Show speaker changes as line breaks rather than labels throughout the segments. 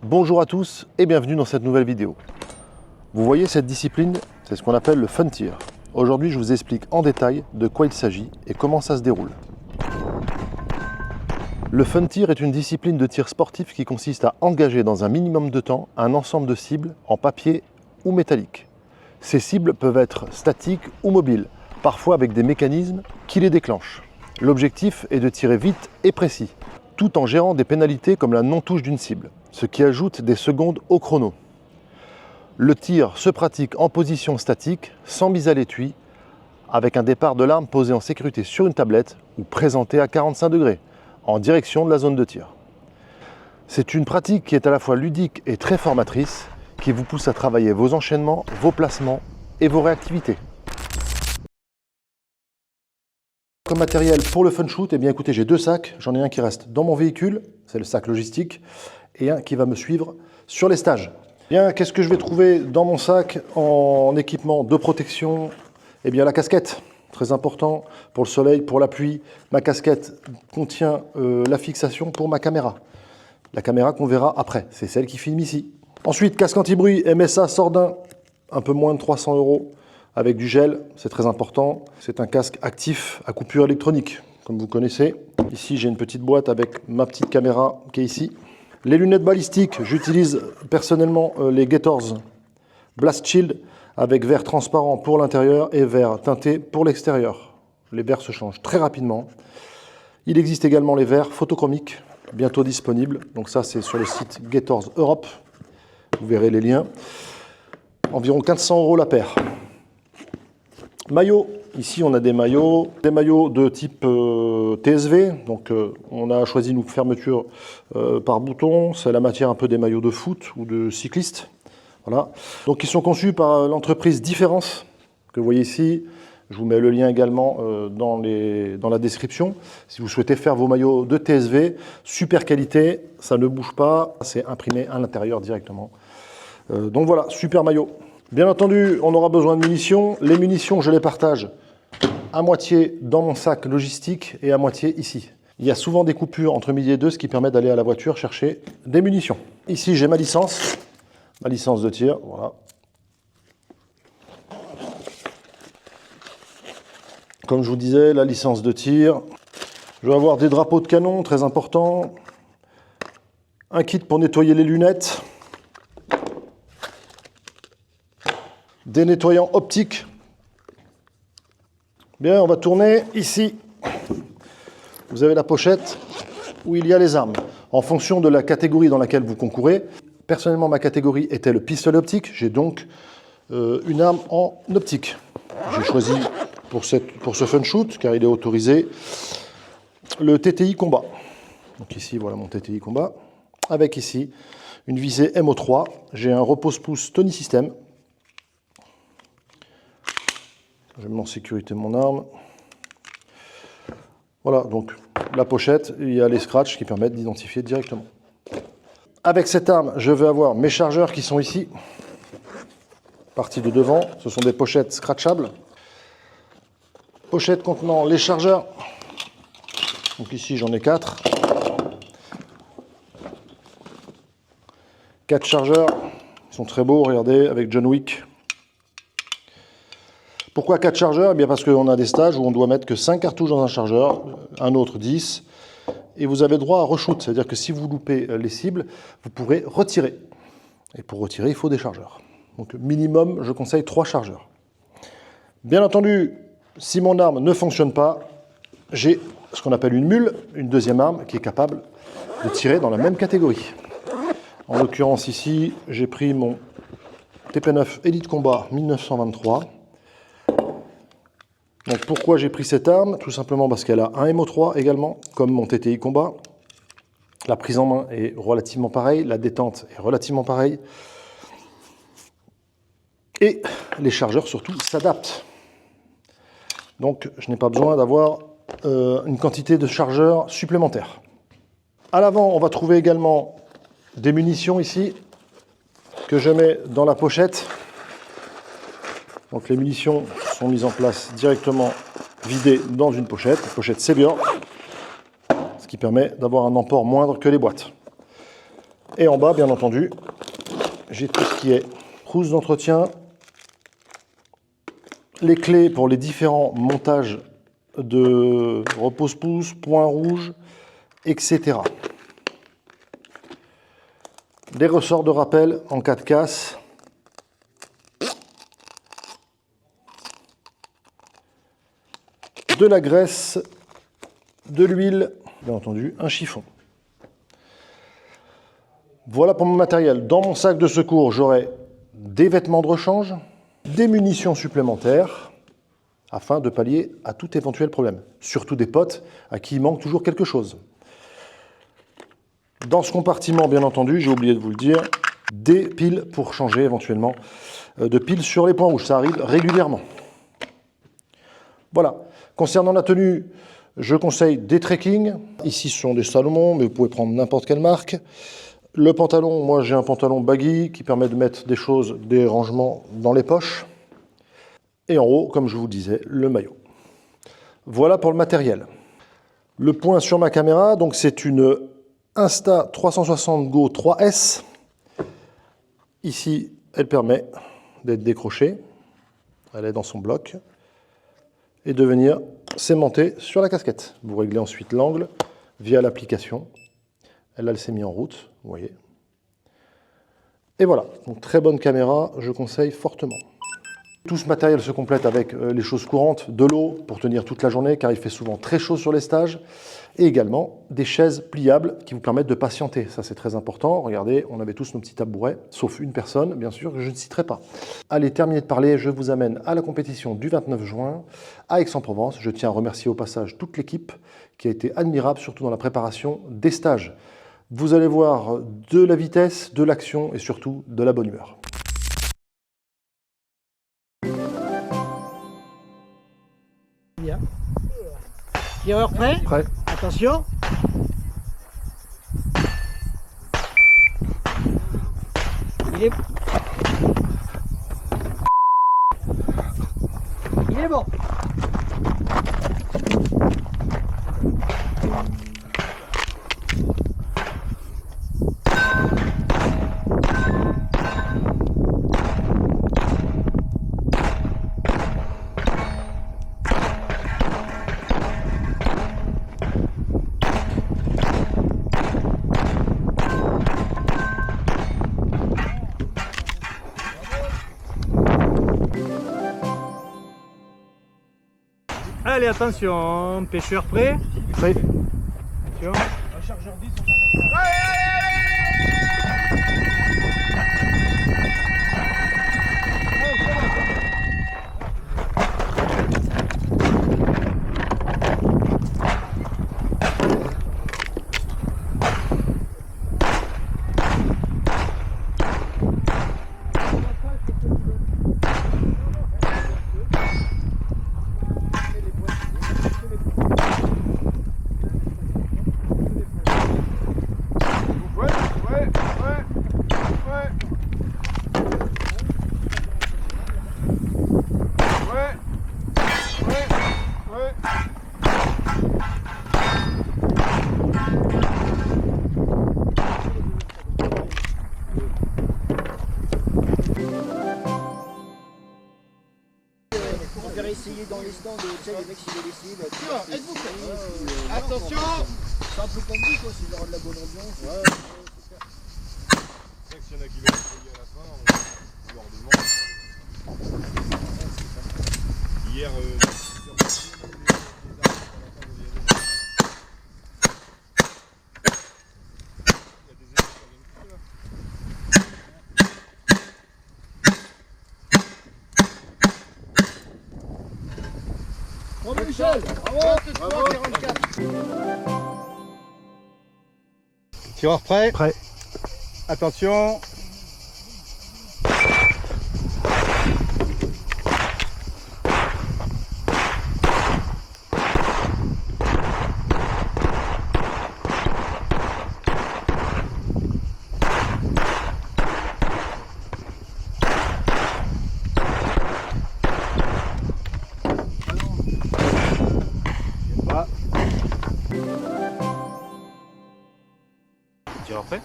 Bonjour à tous et bienvenue dans cette nouvelle vidéo. Vous voyez cette discipline, c'est ce qu'on appelle le fun tir. Aujourd'hui je vous explique en détail de quoi il s'agit et comment ça se déroule. Le fun tir est une discipline de tir sportif qui consiste à engager dans un minimum de temps un ensemble de cibles en papier ou métallique. Ces cibles peuvent être statiques ou mobiles, parfois avec des mécanismes qui les déclenchent. L'objectif est de tirer vite et précis, tout en gérant des pénalités comme la non-touche d'une cible, ce qui ajoute des secondes au chrono. Le tir se pratique en position statique, sans mise à l'étui, avec un départ de l'arme posé en sécurité sur une tablette ou présenté à 45 degrés, en direction de la zone de tir. C'est une pratique qui est à la fois ludique et très formatrice, qui vous pousse à travailler vos enchaînements, vos placements et vos réactivités. Comme matériel pour le fun shoot, eh bien écoutez, j'ai deux sacs. J'en ai un qui reste dans mon véhicule, c'est le sac logistique, et un qui va me suivre sur les stages. Bien, qu'est-ce que je vais trouver dans mon sac en équipement de protection? Eh bien la casquette, très important pour le soleil, pour la pluie. Ma casquette contient la fixation pour ma caméra. La caméra qu'on verra après, c'est celle qui filme ici. Ensuite, casque anti-bruit MSA Sordin, un peu moins de 300 €. Avec du gel, c'est très important. C'est un casque actif à coupure électronique, comme vous connaissez. Ici, j'ai une petite boîte avec ma petite caméra qui est ici. Les lunettes balistiques, j'utilise personnellement les Gators Blast Shield avec verre transparent pour l'intérieur et verre teinté pour l'extérieur. Les verres se changent très rapidement. Il existe également les verres photochromiques, bientôt disponibles. Donc ça, c'est sur le site Gators Europe. Vous verrez les liens. Environ 400 € la paire. Maillot, ici on a des maillots de type TSV, donc on a choisi une fermeture par bouton, c'est la matière un peu des maillots de foot ou de cyclistes. Voilà. Donc ils sont conçus par l'entreprise Différence, que vous voyez ici. Je vous mets le lien également dans la description. Si vous souhaitez faire vos maillots de TSV, super qualité, ça ne bouge pas, c'est imprimé à l'intérieur directement. Donc voilà, super maillot. Bien entendu, on aura besoin de munitions. Les munitions, je les partage à moitié dans mon sac logistique et à moitié ici. Il y a souvent des coupures entre midi et deux, ce qui permet d'aller à la voiture chercher des munitions. Ici, j'ai ma licence de tir. Voilà. Comme je vous disais, la licence de tir. Je vais avoir des drapeaux de canon, très important. Un kit pour nettoyer les lunettes. Des nettoyants optiques. Bien, on va tourner ici. Vous avez la pochette où il y a les armes. En fonction de la catégorie dans laquelle vous concourez, personnellement, ma catégorie était le pistolet optique. J'ai donc une arme en optique. J'ai choisi pour ce fun shoot, car il est autorisé, le TTI Combat. Donc ici, voilà mon TTI Combat. Avec ici une visée MO3. J'ai un repose-pouce Tony System. Je mets en sécurité mon arme. Voilà, donc la pochette, il y a les scratchs qui permettent d'identifier directement. Avec cette arme, je vais avoir mes chargeurs qui sont ici. Partie de devant, ce sont des pochettes scratchables. Pochette contenant les chargeurs. Donc ici, j'en ai 4. 4 chargeurs. Ils sont très beaux, regardez, avec John Wick. Pourquoi 4 chargeurs? Eh bien parce qu'on a des stages où on doit mettre que 5 cartouches dans un chargeur, un autre 10, et vous avez droit à reshoot, c'est-à-dire que si vous loupez les cibles, vous pourrez retirer. Et pour retirer, il faut des chargeurs. Donc minimum, je conseille 3 chargeurs. Bien entendu, si mon arme ne fonctionne pas, j'ai ce qu'on appelle une mule, une deuxième arme qui est capable de tirer dans la même catégorie. En l'occurrence ici, j'ai pris mon TP9 Elite Combat 1923. Donc pourquoi j'ai pris cette arme? Tout simplement parce qu'elle a un MO3 également, comme mon TTI Combat. La prise en main est relativement pareille, la détente est relativement pareille. Et les chargeurs surtout s'adaptent. Donc je n'ai pas besoin d'avoir une quantité de chargeurs supplémentaires. À l'avant, on va trouver également des munitions ici, que je mets dans la pochette. Donc les munitions sont mises en place directement vidées dans une pochette Sebior, ce qui permet d'avoir un emport moindre que les boîtes. Et en bas, bien entendu, j'ai tout ce qui est trousse d'entretien, les clés pour les différents montages de repose-pouce, point rouge, etc. Des ressorts de rappel en cas de casse. De la graisse, de l'huile, bien entendu, un chiffon. Voilà pour mon matériel. Dans mon sac de secours, j'aurai des vêtements de rechange, des munitions supplémentaires, afin de pallier à tout éventuel problème. Surtout des potes à qui il manque toujours quelque chose. Dans ce compartiment, bien entendu, j'ai oublié de vous le dire, des piles pour changer éventuellement de piles sur les points rouges. Ça arrive régulièrement. Voilà. Concernant la tenue, je conseille des trekking. Ici, ce sont des Salomon, mais vous pouvez prendre n'importe quelle marque. Le pantalon, moi j'ai un pantalon baggy qui permet de mettre des choses, des rangements dans les poches. Et en haut, comme je vous disais, le maillot. Voilà pour le matériel. Le point sur ma caméra, donc c'est une Insta360 Go 3S. Ici, elle permet d'être décrochée. Elle est dans son bloc. Et de venir s'aimanter sur la casquette. Vous réglez ensuite l'angle via l'application. Elle s'est mise en route, vous voyez. Et voilà, donc très bonne caméra, je conseille fortement. Tout ce matériel se complète avec les choses courantes, de l'eau pour tenir toute la journée, car il fait souvent très chaud sur les stages, et également des chaises pliables qui vous permettent de patienter. Ça, c'est très important. Regardez, on avait tous nos petits tabourets, sauf une personne, bien sûr, que je ne citerai pas. Allez, terminé de parler, je vous amène à la compétition du 29 juin à Aix-en-Provence. Je tiens à remercier au passage toute l'équipe qui a été admirable, surtout dans la préparation des stages. Vous allez voir de la vitesse, de l'action et surtout de la bonne humeur.
Bien. Tireur prêt?
Prêt.
Attention. Il est... Il est bon. Allez, attention, pêcheur prêt?
Prêt.
Attention.
Un chargeur 10, un chargeur 10.
On va essayer dans les stands, tu sais, les mecs s'ils veulent essayer, bah, tu vois,
Êtes-vous prêts?
attention. C'est un peu comme nous, quoi, s'il y aura de la bonne ambiance. Ouais,
C'est vrai que s'il y en a qui veulent essayer à la fin, on leur demande. Hier,
Bravo Michel, bravo, 44.
tireur prêt?
Prêt.
Attention. Tireur prêt?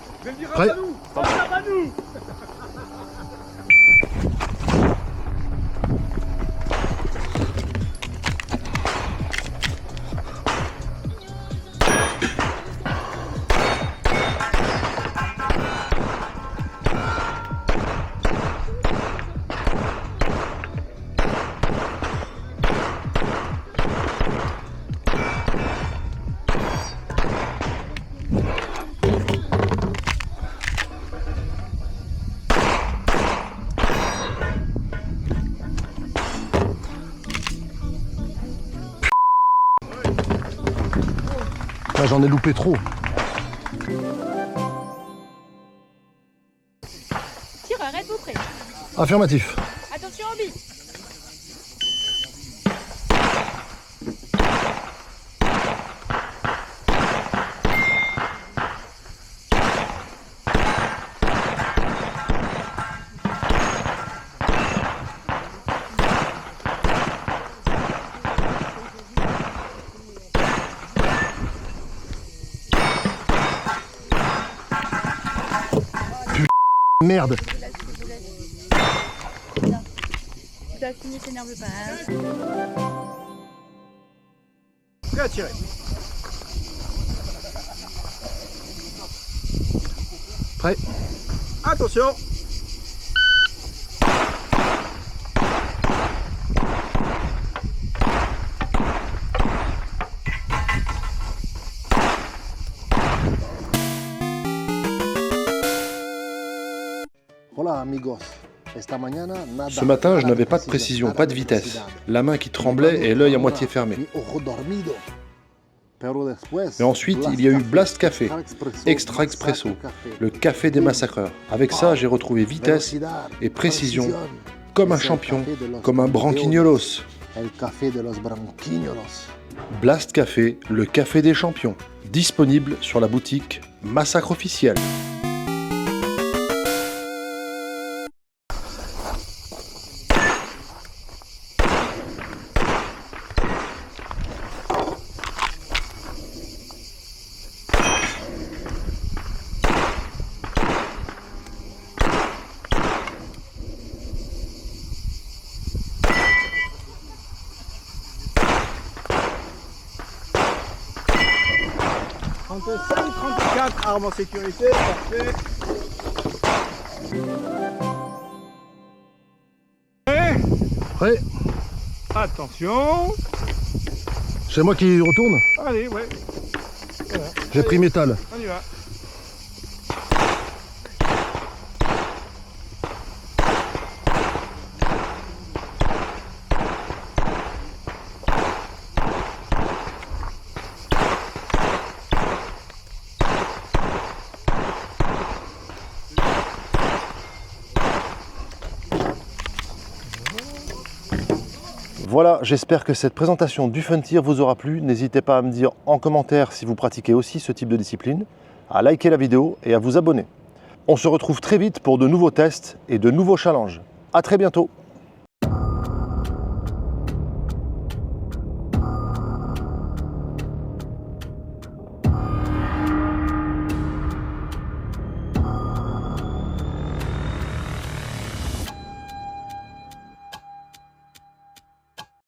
Prêt. Ah, j'en ai loupé trop.
Tire, arrête-vous près.
Affirmatif.
Attention en bille.
Merde.
Tu dois finir, t'énerve pas. Hein.
Prêt à tirer.
Prêt.
Attention.
Ce matin, je n'avais pas de précision, pas de vitesse. La main qui tremblait et l'œil à moitié fermé. Mais ensuite, il y a eu Blast Café, Extra Expresso, le café des massacreurs. Avec ça, j'ai retrouvé vitesse et précision, comme un champion, comme un branquignolos. Blast Café, le café des champions. Disponible sur la boutique Massacre officiel.
« 34 armes en sécurité, parfait.
Prêt.
Prêt.
Attention.
C'est moi qui retourne.
Allez, ouais. Voilà.
J'ai pris métal.
On y va.
Voilà, j'espère que cette présentation du Fun Tir vous aura plu. N'hésitez pas à me dire en commentaire si vous pratiquez aussi ce type de discipline, à liker la vidéo et à vous abonner. On se retrouve très vite pour de nouveaux tests et de nouveaux challenges. À très bientôt.